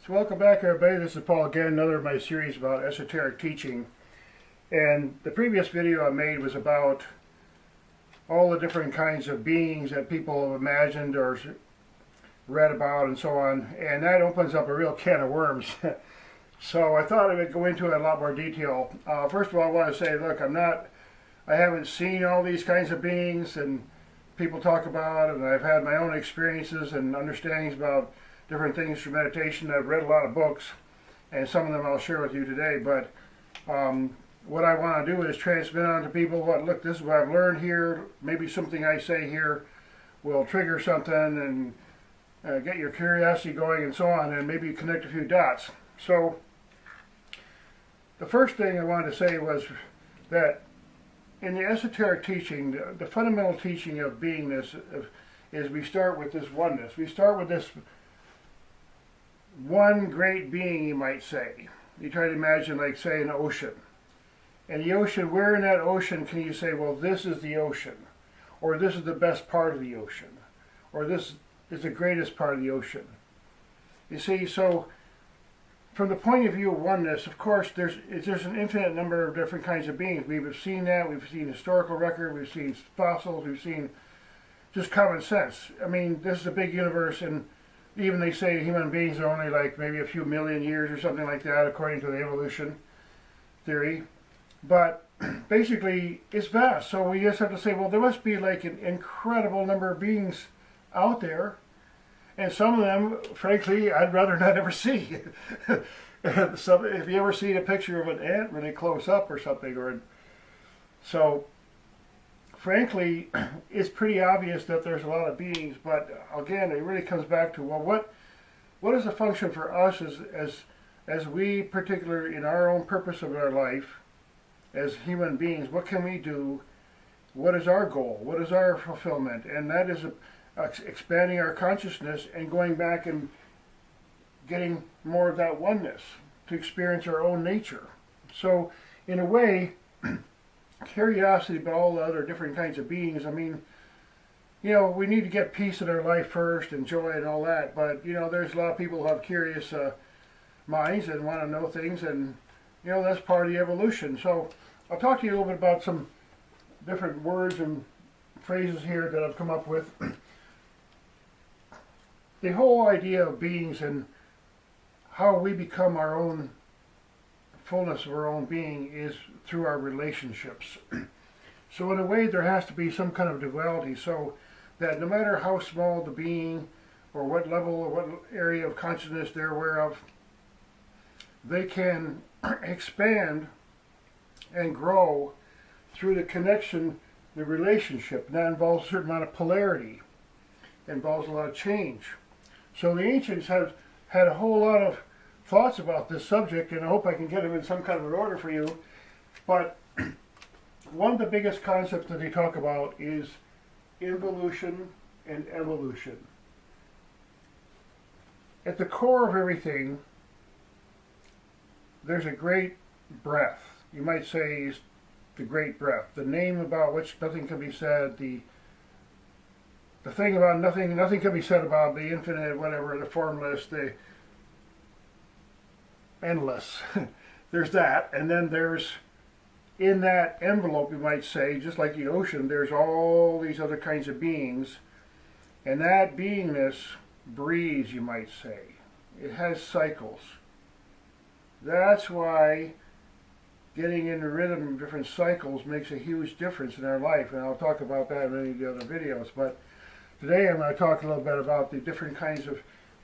So welcome back everybody, this is Paul again, another of my series about esoteric teaching. And the previous video I made was about all the different kinds of beings that people have imagined or read about and so on. And that opens up a real can of worms. So I thought I would go into it in a lot more detail. First of all, I want to say, look, I haven't seen all these kinds of beings and people talk about, and I've had my own experiences and understandings about different things through meditation. I've read a lot of books, and some of them I'll share with you today. But what I want to do is transmit on to people, look, this is what I've learned here. Maybe something I say here will trigger something and get your curiosity going and so on, and maybe connect a few dots. So the first thing I wanted to say was that in the esoteric teaching, the fundamental teaching of beingness is we start with this oneness. We start with this one great being, you might say. You try to imagine, like, say, an ocean. And the ocean, where in that ocean can you say, well, this is the ocean, or this is the best part of the ocean, or this is the greatest part of the ocean? You see, so from the point of view of oneness, of course, there's an infinite number of different kinds of beings. We've seen that. We've seen historical record. We've seen fossils. We've seen just common sense. I mean, this is a big universe, and even they say human beings are only like maybe a few million years or something like that, according to the evolution theory. But basically, it's vast. So we just have to say, well, there must be like an incredible number of beings out there. And some of them, frankly, I'd rather not ever see. If you ever see a picture of an ant really close up or something, so frankly, it's pretty obvious that there's a lot of beings. But again, it really comes back to, well, what is the function for us as we, particularly in our own purpose of our life, as human beings? What can we do? What is our goal? What is our fulfillment? And that is expanding our consciousness and going back and getting more of that oneness to experience our own nature. So in a way, curiosity about all the other different kinds of beings, I mean, we need to get peace in our life first and joy and all that, but there's a lot of people who have curious minds and want to know things, and that's part of the evolution. So I'll talk to you a little bit about some different words and phrases here that I've come up with. The whole idea of beings and how we become our own fullness of our own being is through our relationships. So in a way, there has to be some kind of duality, so that no matter how small the being or what level or what area of consciousness they're aware of, they can expand and grow through the connection, the relationship. And that involves a certain amount of polarity. It involves a lot of change. So the ancients have had a whole lot of thoughts about this subject, and I hope I can get them in some kind of an order for you. But one of the biggest concepts that they talk about is involution and evolution. At the core of everything, there's a great breath. You might say is the great breath, the name about which nothing can be said, the thing about nothing can be said about, the infinite, whatever, the formless, the endless. There's that, and then there's, in that envelope, you might say, just like the ocean, there's all these other kinds of beings, and that beingness breathes, you might say. It has cycles. That's why getting in the rhythm of different cycles makes a huge difference in our life, and I'll talk about that in any of the other videos. But today I'm going to talk a little bit about the different kinds of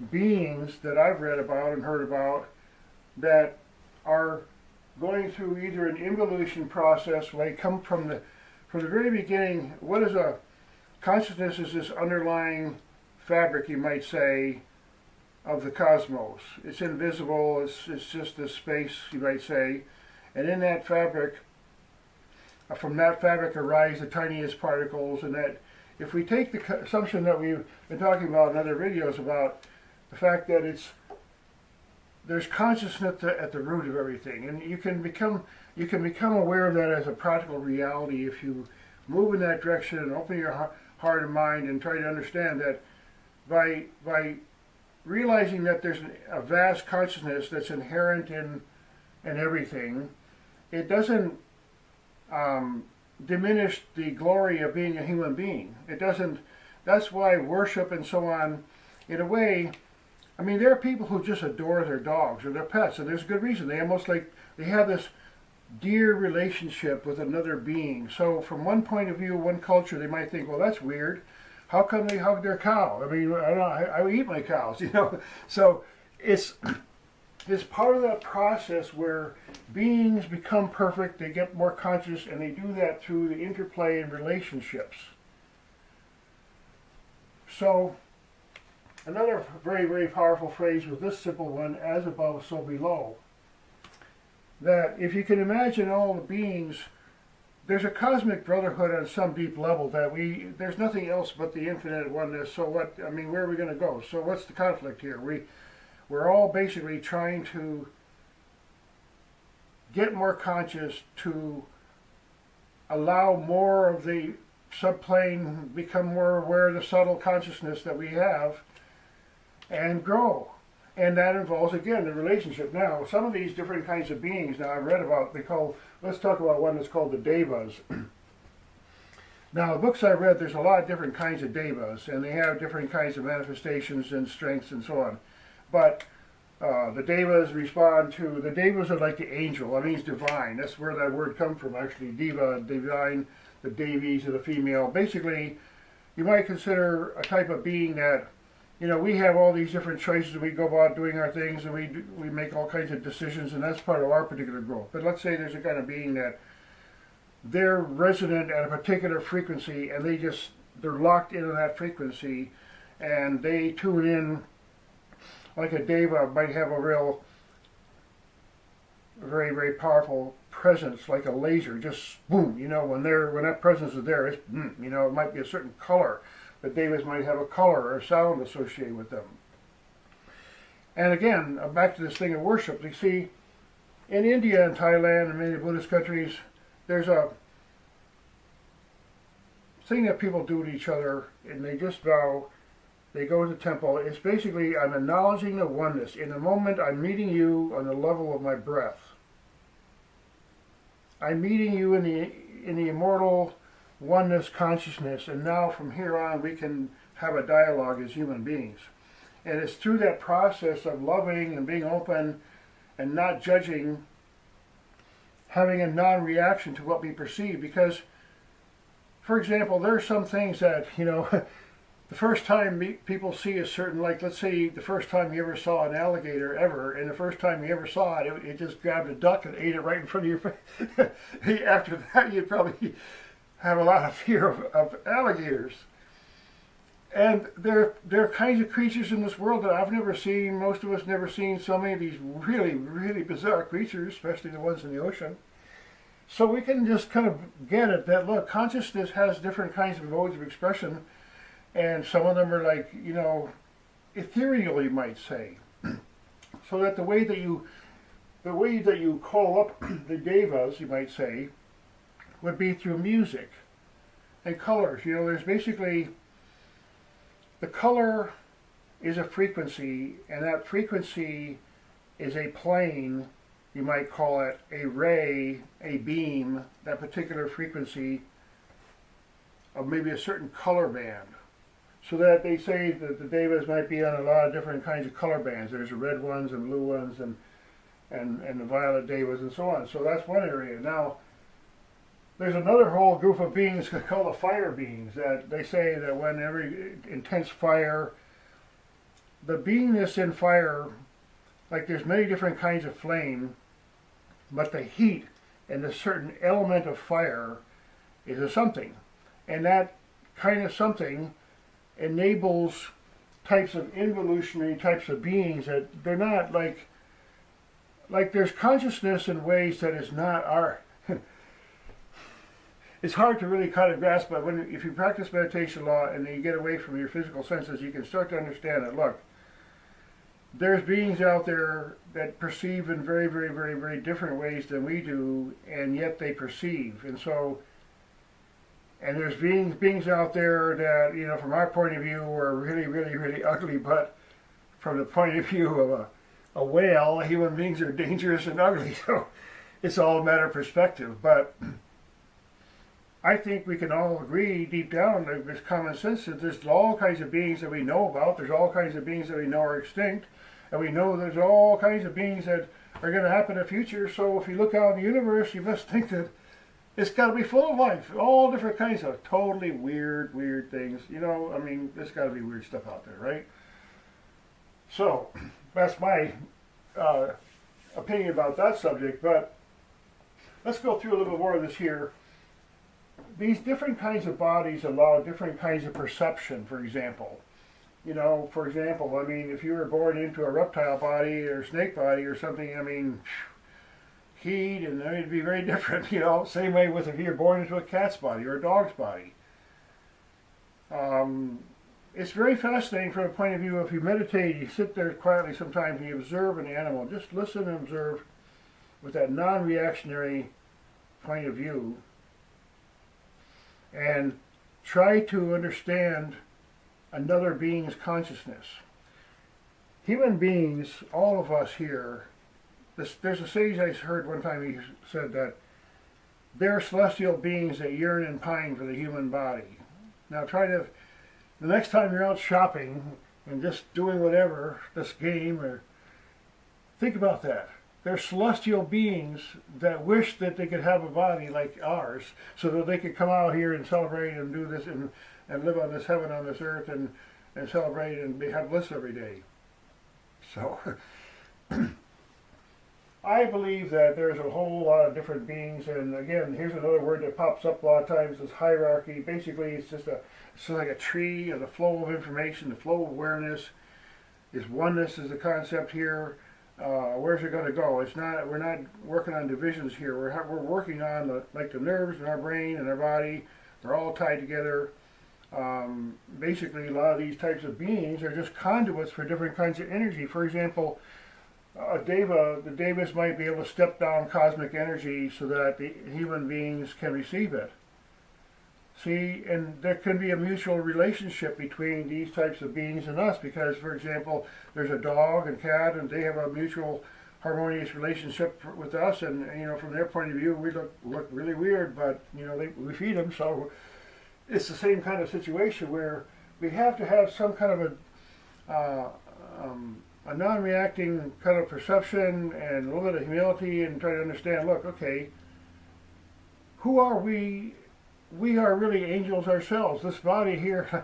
beings that I've read about and heard about that are going through either an involution process, where they come from the very beginning. What is a consciousness? Is this underlying fabric, you might say, of the cosmos. It's invisible. It's just this space, you might say, and in that fabric, from that fabric arise the tiniest particles. And that if we take the assumption that we've been talking about in other videos about the fact that there's consciousness at the root of everything, and you can become aware of that as a practical reality if you move in that direction and open your heart and mind and try to understand that by realizing that there's a vast consciousness that's inherent in everything, it doesn't diminish the glory of being a human being. It doesn't. That's why worship and so on, in a way, I mean, there are people who just adore their dogs or their pets, and there's a good reason. They almost like they have this dear relationship with another being. So from one point of view, one culture, they might think, well, that's weird. How come they hug their cow? I mean, I eat my cows, you know. So it's part of that process where beings become perfect, they get more conscious, and they do that through the interplay in relationships. So another very, very powerful phrase was this simple one, as above, so below. That if you can imagine all the beings, there's a cosmic brotherhood on some deep level that there's nothing else but the infinite oneness. So what, I mean, where are we going to go? So what's the conflict here? We're all basically trying to get more conscious, to allow more of the subplane, become more aware of the subtle consciousness that we have, and grow. And that involves, again, the relationship. Now, some of these different kinds of beings, now I've read about, let's talk about one that's called the devas. Now, the books I've read, there's a lot of different kinds of devas, and they have different kinds of manifestations and strengths and so on. But the devas the devas are like the angel. I mean, it's divine. That's where that word comes from, actually. Deva, divine, the devis are the female. Basically, you might consider a type of being that, you know, we have all these different choices, and we go about doing our things, and we make all kinds of decisions, and that's part of our particular growth. But let's say there's a kind of being that they're resonant at a particular frequency, and they're locked into that frequency, and they tune in like a deva might have a real, very, very powerful presence, like a laser, just boom, you know, when that presence is there, it's, you know, it might be a certain color. The devas might have a color or a sound associated with them. And again, back to this thing of worship, you see, in India and Thailand and many Buddhist countries, there's a thing that people do to each other, and they just vow, they go to the temple. It's basically, I'm acknowledging the oneness. In the moment, I'm meeting you on the level of my breath. I'm meeting you in the immortal oneness consciousness, and now from here on we can have a dialogue as human beings. And it's through that process of loving and being open and not judging, having a non-reaction to what we perceive. Because, for example, there are some things that, you know, the first time people see a certain, like, let's say the first time you ever saw an alligator ever, and the first time you ever saw it, it just grabbed a duck and ate it right in front of your face. After that, you'd probably have a lot of fear of alligators. And there are kinds of creatures in this world that I've never seen, most of us never seen, so many of these really, really bizarre creatures, especially the ones in the ocean. So we can just kind of get it that, look, consciousness has different kinds of modes of expression, and some of them are like, you know, ethereal, you might say. So that the way that you call up the devas, you might say, would be through music and colors. You know, there's basically, the color is a frequency, and that frequency is a plane, you might call it a ray, a beam, that particular frequency of maybe a certain color band. So that they say that the devas might be on a lot of different kinds of color bands. There's the red ones and blue ones and the violet devas and so on. So that's one area. Now, there's another whole group of beings called the fire beings, that they say that when every intense fire, the beingness in fire, like there's many different kinds of flame, but the heat and the certain element of fire is a something. And that kind of something enables types of involutionary types of beings that they're not like there's consciousness in ways that is not our it's hard to really kind of grasp, but if you practice meditation law and you get away from your physical senses, you can start to understand that, look, there's beings out there that perceive in very, very, very, very different ways than we do, and yet they perceive. And so, and there's beings out there that, you know, from our point of view are really, really, really ugly, but from the point of view of a whale, human beings are dangerous and ugly. So it's all a matter of perspective. But I think we can all agree deep down, there's common sense, that there's all kinds of beings that we know about. There's all kinds of beings that we know are extinct. And we know there's all kinds of beings that are going to happen in the future. So if you look out in the universe, you must think that it's got to be full of life. All different kinds of totally weird things. You know, I mean, there's got to be weird stuff out there, right? So that's my opinion about that subject. But let's go through a little more of this here. These different kinds of bodies allow different kinds of perception, for example. You know, for example, I mean, if you were born into a reptile body or snake body or something, I mean, heat, and I mean, it'd be very different, you know. Same way with if you're born into a cat's body or a dog's body. It's very fascinating from the point of view, if you meditate, you sit there quietly sometimes and you observe an animal. Just listen and observe with that non-reactionary point of view and try to understand another being's consciousness. Human beings, all of us here, there's a sage I heard one time, he said that they're celestial beings that yearn and pine for the human body. Now the next time you're out shopping and just doing whatever, this game, or think about that. They're celestial beings that wish that they could have a body like ours so that they could come out here and celebrate and do this and live on this heaven on this earth and celebrate and have bliss every day. So I believe that there's a whole lot of different beings, and again, here's another word that pops up a lot of times, is hierarchy. Basically, it's like a tree, and the flow of information, the flow of awareness is oneness is the concept here. Where's it going to go? We're not working on divisions here. We're working on the nerves in our brain and our body. They're all tied together. Basically, a lot of these types of beings are just conduits for different kinds of energy. For example, the devas might be able to step down cosmic energy so that the human beings can receive it. See, and there can be a mutual relationship between these types of beings and us, because, for example, there's a dog and cat, and they have a mutual harmonious relationship with us, and you know, from their point of view, we look really weird, but you know, we feed them, so it's the same kind of situation where we have to have some kind of a non-reacting kind of perception and a little bit of humility, and try to understand, look, okay, who are we? We are really angels ourselves. This body here,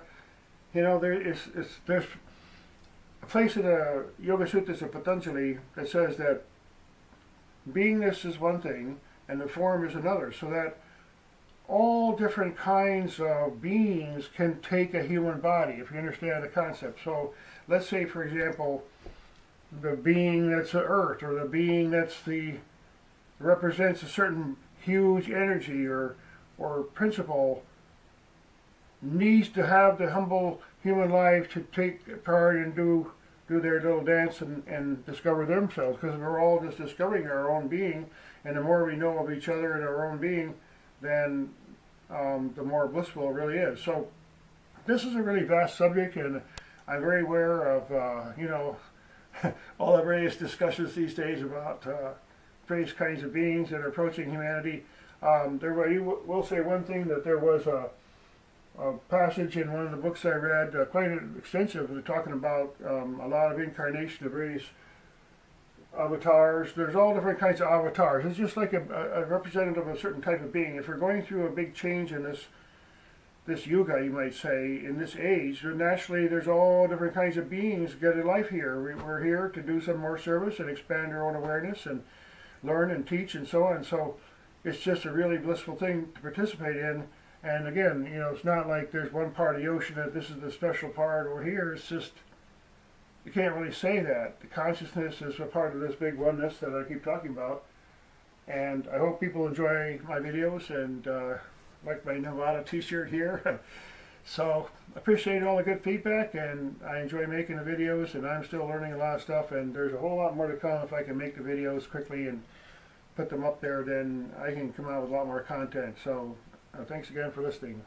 you know, there's a place in the Yoga Sutras of Patanjali that says that beingness is one thing and the form is another, so that all different kinds of beings can take a human body, if you understand the concept. So let's say, for example, the being that's the earth, or the being that's represents a certain huge energy or principle, needs to have the humble human life to take part and do their little dance and discover themselves, because we're all just discovering our own being, and the more we know of each other and our own being, then the more blissful it really is. So this is a really vast subject, and I'm very aware of you know, all the various discussions these days about various kinds of beings that are approaching humanity. You will say one thing, that there was a passage in one of the books I read, quite extensively, talking about a lot of incarnation of various avatars. There's all different kinds of avatars. It's just like a representative of a certain type of being. If we're going through a big change in this yuga, you might say, in this age, naturally there's all different kinds of beings get a life here. We're here to do some more service and expand our own awareness and learn and teach and so on. So it's just a really blissful thing to participate in. And again, you know, it's not like there's one part of the ocean that this is the special part over here. It's just, you can't really say that. The consciousness is a part of this big oneness that I keep talking about. And I hope people enjoy my videos and like my Nevada t-shirt here. So I appreciate all the good feedback, and I enjoy making the videos, and I'm still learning a lot of stuff, and there's a whole lot more to come. If I can make the videos quickly and put them up there, then I can come out with a lot more content. So thanks again for listening.